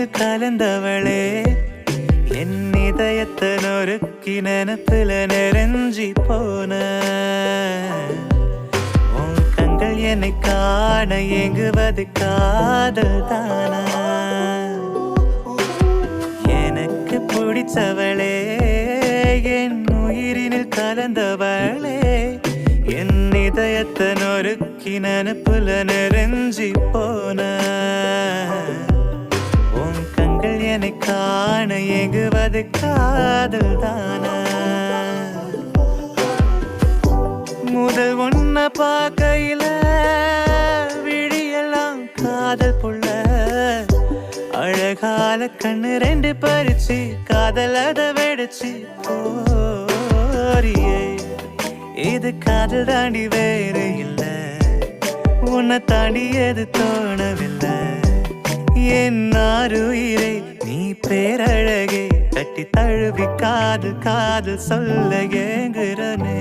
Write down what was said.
உயிரினில் கலந்தவளே என் இதயத்தை நொறுக்கி நினப்புல நெருஞ்சி போன உன் கண்கள் என்னை காண ஏங்குவது காதல் தானா எனக்கு பிடிச்சவளே என் உயிரினில் கலந்தவளே என் இதயத்தை நொறுக்கி நினப்புல நெருஞ்சி போன உன் கண்கள் என்னை காண ஏங்குவது காதல் தானா முதல் ஒன்ன பார்க்கையில விழியெல்லாம் காதல் புள்ள அழகால கண்ணு ரெண்டு பறிச்சு காதல் அத வெடிச்சு போரியே இது காதல் தாண்டி வேறு இல்ல உன்னை தாண்டி எது தோணவில்லை என் ஆருயிரே நீ பேரழகே தட்டி தழுவி காது காது சொல்ல ஏங்குறனே